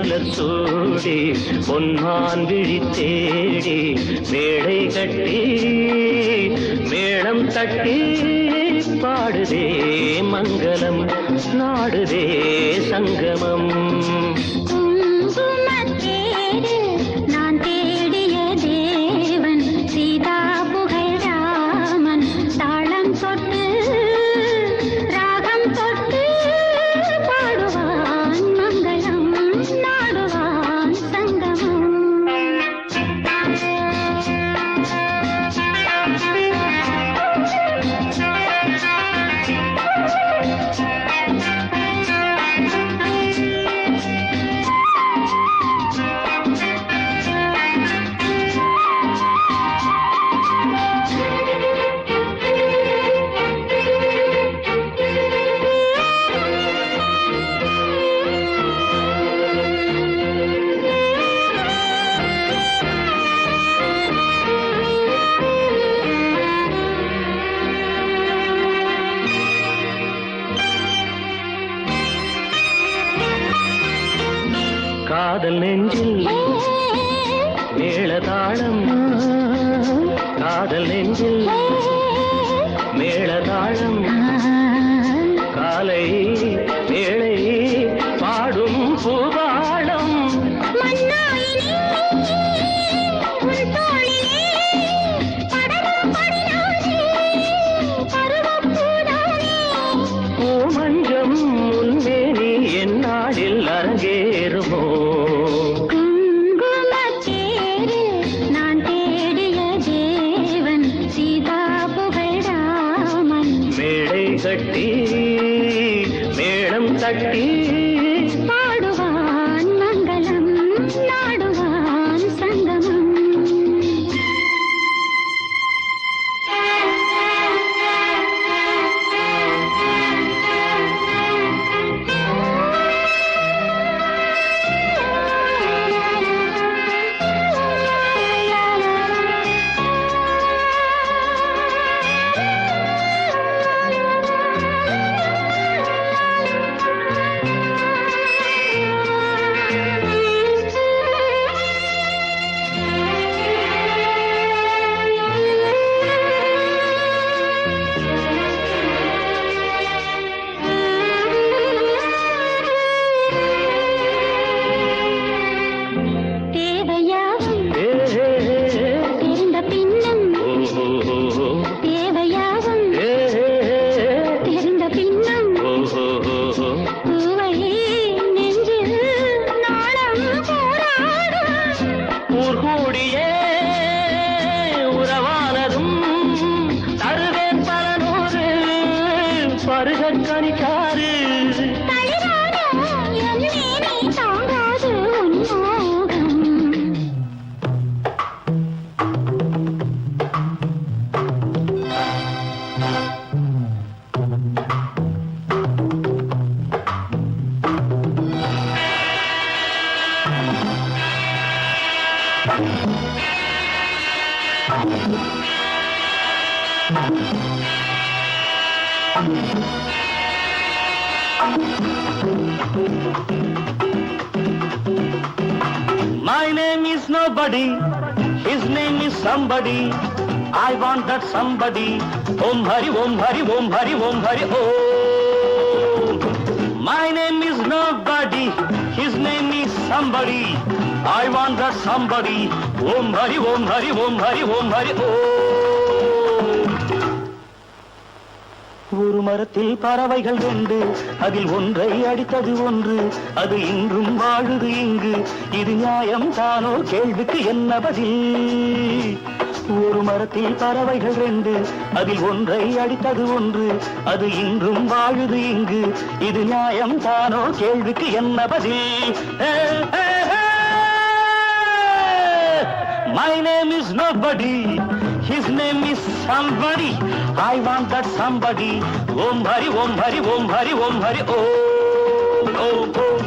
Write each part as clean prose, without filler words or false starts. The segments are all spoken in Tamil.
மலர் சூடி பொன்மான் விழி தேடி மேடை கட்டி மேளம் தட்டி பாடுதே மங்களம் நாடுதே சங்கமம். காதல் நெஞ்சில் மேளதாளம், காதல் நெஞ்சில் மேளதாளம், காலை வேளை பாடும் பூபாளம். பூமஞ்சம் முன்னேறி என்னாடில் அரங்கேறுமோ? கட்டி மேளம் தட்டி பாடுவான் மங்களம் நாடுவான் சங்கமம். பருகற்கணிக்காரு தாங்காது உன்மோகம். My name is nobody, his name is somebody. I want that somebody. Om Hari, Om Hari, Om Hari, Om Hari, Om. My name is nobody, his name is somebody. I want that somebody. Om Hari, Om Hari, Om Hari, Om Hari, Om. ஒரு மரத்தில் பறவைகள் ரெண்டு, அதில் ஒன்றை அடித்தது ஒன்று, அது இன்றும் வாழுது இங்கு. இது நியாயம் தானோ? கேள்விக்கு என்ன பதில்? ஒரு மரத்தில் பறவைகள் ரெண்டு, அதில் ஒன்றை அடித்தது ஒன்று, அது இன்றும் வாழுது இங்கு. இது நியாயம் தானோ? கேள்விக்கு என்ன பதில்? My name is nobody, his name is somebody. I want that somebody. Om Hari, Om Hari, Om Hari, Om Hari, Om, Om, Om.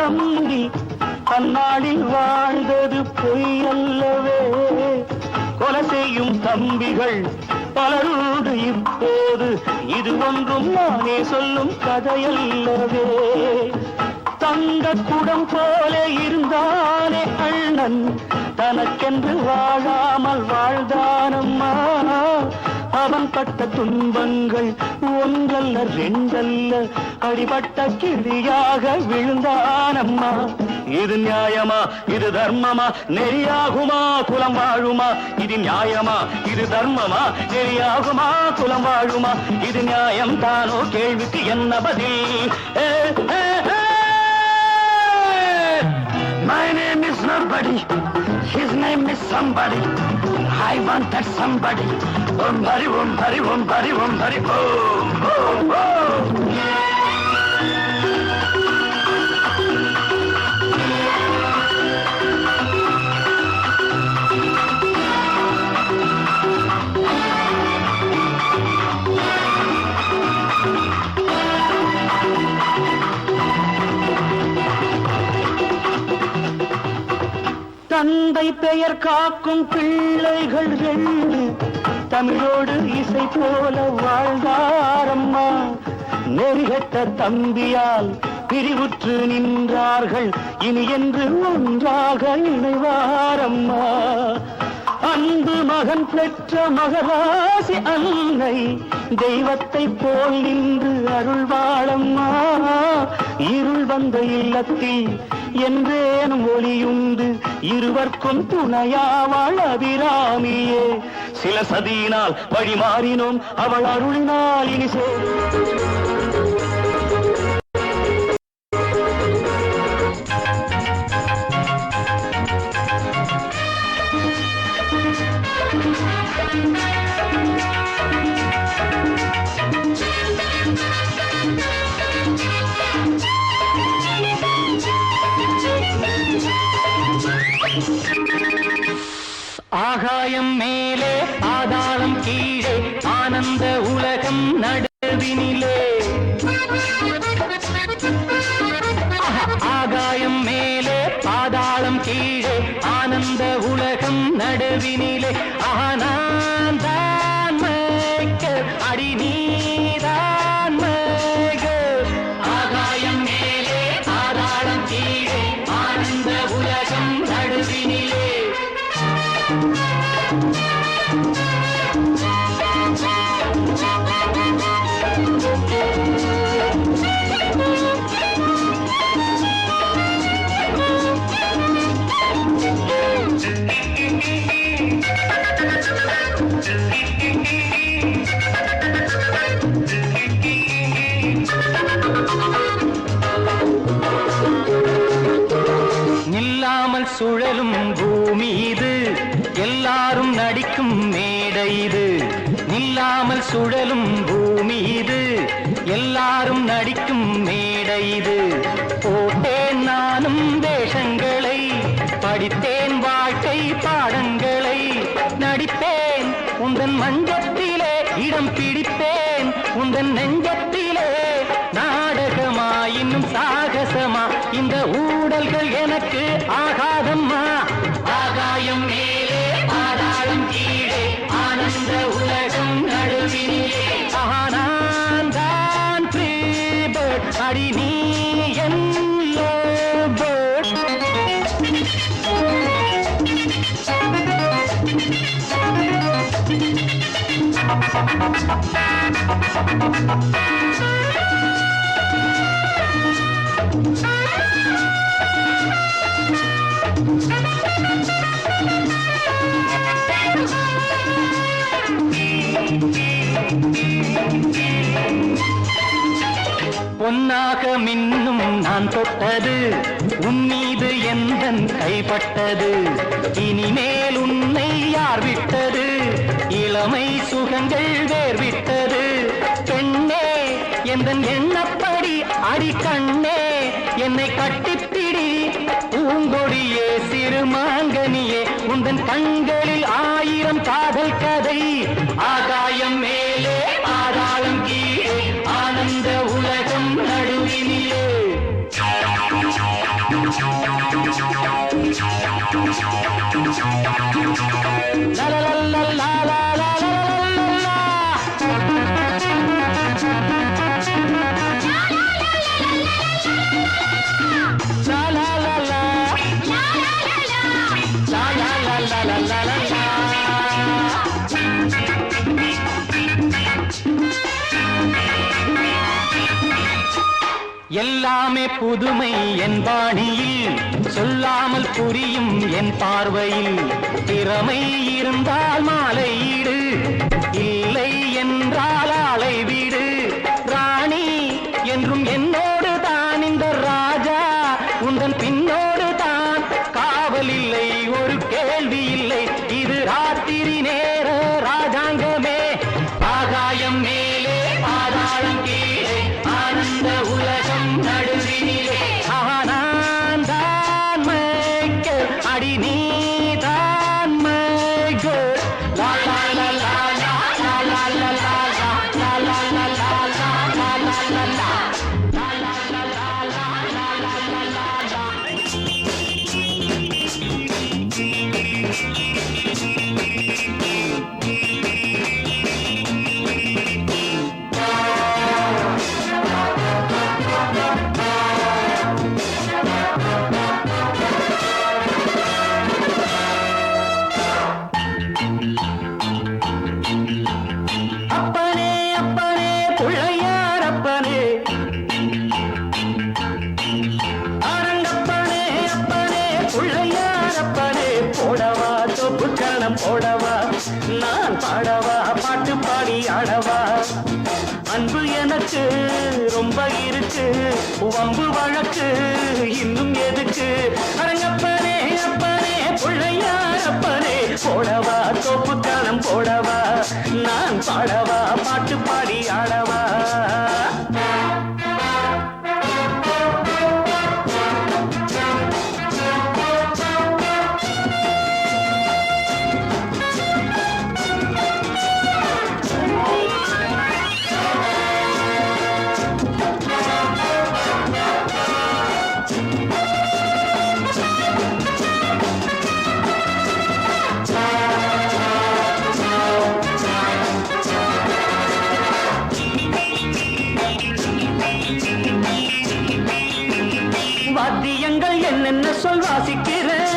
தம்பி அந்நாளில் வாழ்ந்தது பொய் அல்லவே. கொலை செய்யும் தம்பிகள் பலருண்டு இப்போது, இது ஒன்றும் நானே சொல்லும் கதையல்லவே. தங்க குடம் போல இருந்தானே அண்ணன், தனக்கென்று வாழாமல் வாழ்ந்தானம்மா. அவன் பட்ட துன்பங்கள் ஒன்றல்ல ரெண்டல்ல, அடிபட்ட கிளியாக விழுந்தானம்மா. இது நியாயமா, இது தர்மமா, நெறியாகுமா, குலம் வாழுமா? இது நியாயமா, இது தர்மமா, நெறியாகுமா, குலம் வாழுமா? இது நியாயம் தானோ, கேள்விக்கு என்ன பதில்? My name is nobody, his name is somebody. I want that somebody. Om Hari, Om Hari, Om Hari, Om Hari, Om, Om, Om. தந்தை பெயர் காக்கும் பிள்ளைகள் ரெண்டு, தமிழோடு இசை போல வாழ்ந்தாரம்மா. நெறிகட்ட தம்பியால் பிரிவுற்று நின்றார்கள், இனி என்று ஒன்றாக இணைவாரம்மா. அன்பு மகன் பெற்ற மகராசி அன்னை, தெய்வத்தை போல் நின்று அருள்வாளம்மா. இருள் வந்த இல்லத்தில் என்றேனும் ஒளியுண்டு, இருவர்க்கும் துணையாவாள் அபிராமியே. சில சதியினால் வழி மாறினோம், அவள் அருளினால் இனி ஆகாயம் மேலே பாதாளம் கீழே, ஆனந்த உலகம் நடுவினிலே. ஆகாயம் மேலே பாதாளம் கீழே, ஆனந்த உலகம் நடுவினிலே. நான் தான் மேய்க்க, அடி நீதான் மேய்க. ஆகாயம் மேலே பாதாளம் கீழே, ஆனந்த உலகம் நடுவினிலே. நில்லாமல் சுழலும் பூமி இது, எல்லாரும் நடிக்கும் மேடை இது. நில்லாமல் சுழலும் பூமி இது, எல்லாரும் நடிக்கும் மேடை இது. போட்டேன் நானும் வேஷங்களை, படித்தேன் வாழ்க்கை பாடங்களை. நடிப்பேன் உந்தன் மஞ்சத்திலே, இடம் பிடிப்பேன் உந்தன் நெஞ்சத்திலே. நாடகமா இன்னும் சாகசமா, இந்த ஊடல்கள் எனக்கு ஆகாதம்மா. ஆகாயம் மேலே பாதாளம் கீழே, ஆனந்த உலகம் நடுவினிலே. நான் தான் ஃப்ரீ பேர்ட், அடி நீ என் லவ் பேர்ட். பொன்னாக மின்னும் நான் தொட்டது, உன் மீது எந்தன் கைப்பட்டது. இனிமேல் உன்னை யார் விட்டது, இளமை சுகங்கள் வேர்விட்டது. பெண்ணே எந்தன் எண்ணப்படி, அடி கண்ணே என்னை கட்டிப்பிடி. பூங்கொடியே சிறுமாங்கனியே, உந்தன் கண்களில் 1000 காதல் கதை. ஆகாயம் மேலே பாதாளம் கீழே, ஆனந்த உலகம் நடுவினிலே. எல்லாமே புதுமை என் பாணியில் சொல்லாமல் புரியும் என் பார்வையில் திறமை இருந்தால் மாலையீடு இல்லை என்றால் ஆளை வீடு ராணி என்றும் என்னோடு தான் இந்த ராஜா உந்தன் பின்னோடு தான் காவல் இல்லை ஒரு கேள்வி இல்லை இது ராத்திரி நேர ராஜாங்கமே ஆகாயம் மேலே பாதாளம் கீழே ஆனந்த உலகம் நடுவினிலே நான் தான் மைக்கேல் அடி நீ தான் மைக்கேல் லா லா லா லா லா லா லா லா லா லா லா லா லா லா லா அப்பனே அப்பனே புள்ளையார் அப்பனே அரங்கப்பனே அப்பனே புள்ளையார் அப்பனே போடவா தொப்பு கரணம் போடவா நான் பாடவா பாட்டு பாடி ஆடவா அன்பு எனக்கு ரொம்ப இருக்கு வம்பு வழக்கு இன்னும் எதுக்கு அரங்கப்பனே அப்பனே புள்ளையார் அப்பனே போடவா தொப்பு கரணம் போடவா நான் பாடவா பாட்டு பாடி ஆடவா வாத்தியங்கள் என்னென்ன சொல் வாசிக்கிறேன்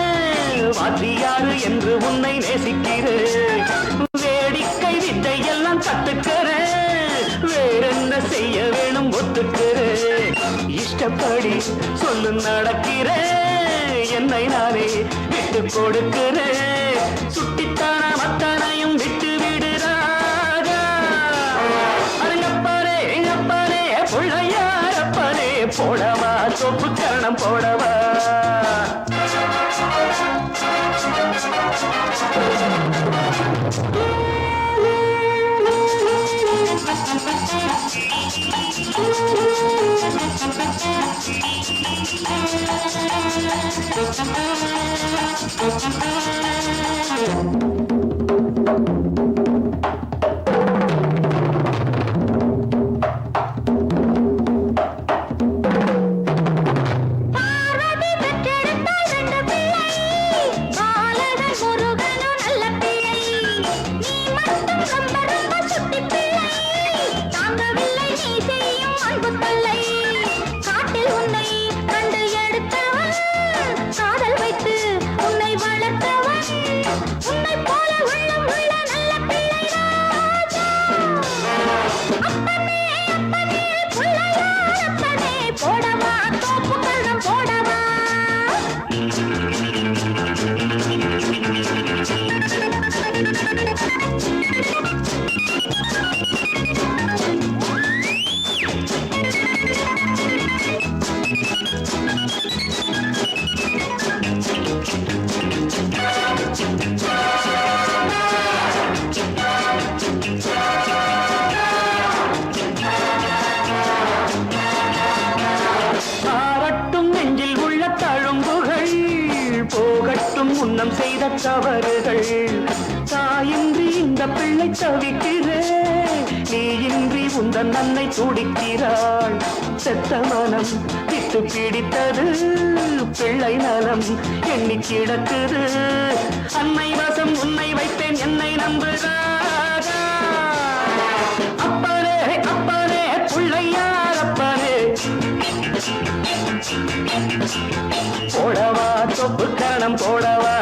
வாத்தியாரு என்று உன்னை நேசிக்கிறேன் வேடிக்கை வித்தை எல்லாம் கத்துக்கிறேன் வேறென்ன செய்ய வேணும் ஒத்துக்கிறேன் இஷ்டப்படி சொல்லு நடக்கிறேன் என்னை நானே விட்டு கொடுக்கிறேன் சுட்டித்தான மத்தனையும் விட்டு விடுறாரா அரங்கப்பனே அப்பனே புள்ளையார் அப்பனே போடவா சொப்பு கரணம் போடவா முன்னம் செய்த தவறுகள் தாயின்றி இந்த பிள்ளை தவிக்கிறேன் நீ இன்றி உந்தன் அன்னை துடிக்கிறாள். செத்த மனம் விட்டு பிடித்தது பிள்ளை நலம் எண்ணி கிடக்குது. அன்னை வசம் உன்னை வைத்தேன் என்னை நம்புகிறாரா? அப்பனே அப்பனே பிள்ளையார் அப்பனே, போடவா தொப்பு கணம் போடவா,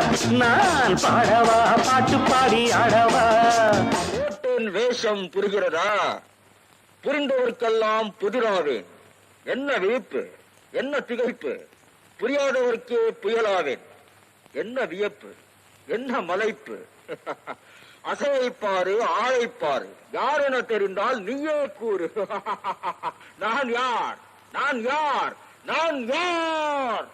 நான் பாடவா பாட்டு பாடி ஆடவா. வேஷம் புரிகிறதா? புரிந்தவர்க்கெல்லாம் புதிராவேன். என்ன விழிப்பு, என்ன திகைப்பு, புரியாதவர்க்கே புயலாவேன். என்ன வியப்பு, என்ன மலைப்பு. அசைப்பாரு ஆளைப்பாரு, யார் என தெரிந்தால் நீயே கூறு. நான் யார், நான் யார், நான் யார்?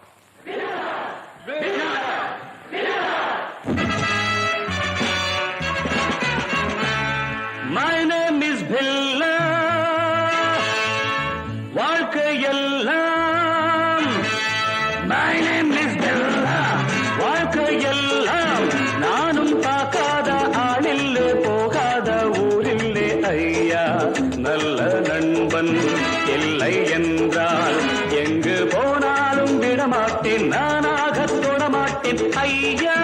My name is Billa. வாழ்க்கையெல்லாம் My name is Billa. வாழ்க்கையெல்லாம் நானும் பார்க்காத ஆளில்லே, போகாத ஊரில்லே ஐயா. நல்ல நண்பன் இல்லை என்றால் எங்கு போனாலும் விடமாட்டேன், நானாக தொடமாட்டேன் ஐயா.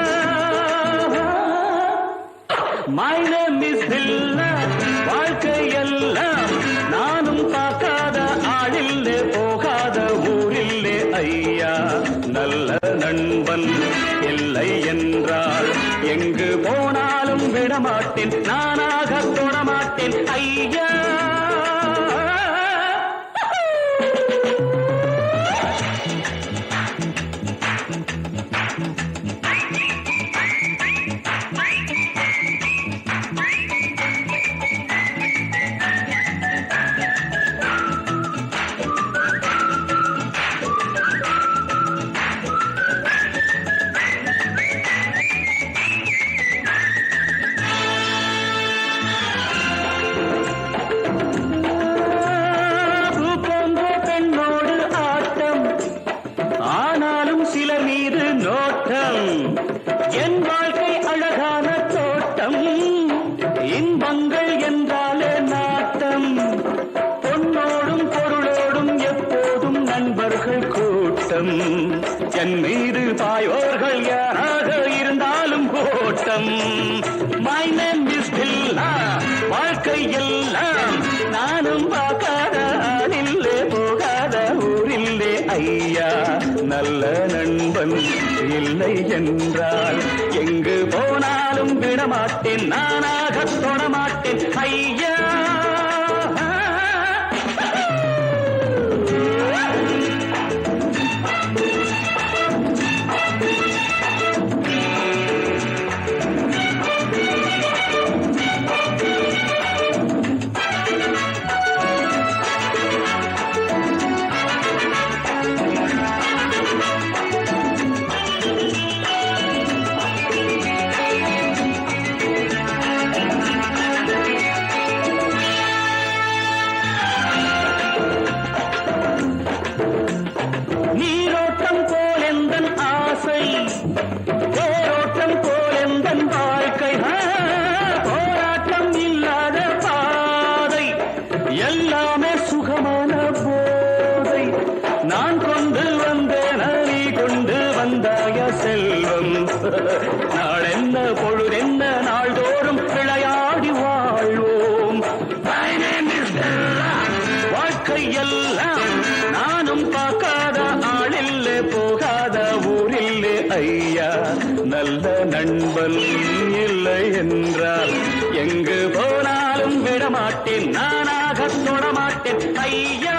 My name is Billa. வாழ்க்கையெல்லாம் நானும் பார்க்காத ஆளில்லே, போகாத ஊரில்லே ஐயா. நல்ல நண்பன் இல்லை என்றால் எங்கு போனாலும் விடமாட்டேன், நானாக தொடமாட்டேன் ஐயா. என் வாழ்க்கை அழகான தோட்டம், இன்பங்கள் என்றாலே நாட்டம். பொன்னோடும் பொருளோடும் எப்போதும் நண்பர்கள் கூட்டம். என் மீது பாயோர்கள் யாராக இருந்தாலும் ஓட்டம். My name is Billa. வாழ்க்கை எல்லாம் நானும் பார்க்காத ஆளில்லே, போகாத ஊரில்லே ஐயா. நல்ல நண்பன் இல்லை என்றால் எங்கு போனாலும் விடமாட்டேன், நானாக தொடமாட்டேன் ஐயா. நீரோட்டம் போலெந்தன் ஆசை, தேரோட்டம் போலெந்தன் வாழ்க்கை. போராட்டம் இல்லாத பாதை, எல்லாமே சுகமான போதை. நான் கொண்டு வந்தேன், நீ கொண்டு வந்தாய செல்வம். நாளென்ன பொழுதென்ன நாள்தோறும் விளையாடி வாழ்வோம். வாழ்க்கை எல்லாம் நானும் பார்க்காத ஆளில்லே, போகாத ஊரில்லே ஐயா. நல்ல நண்பன் இல்லை என்றால் எங்கு போனாலும் விடமாட்டேன், நானாக தொடமாட்டேன் ஐயா.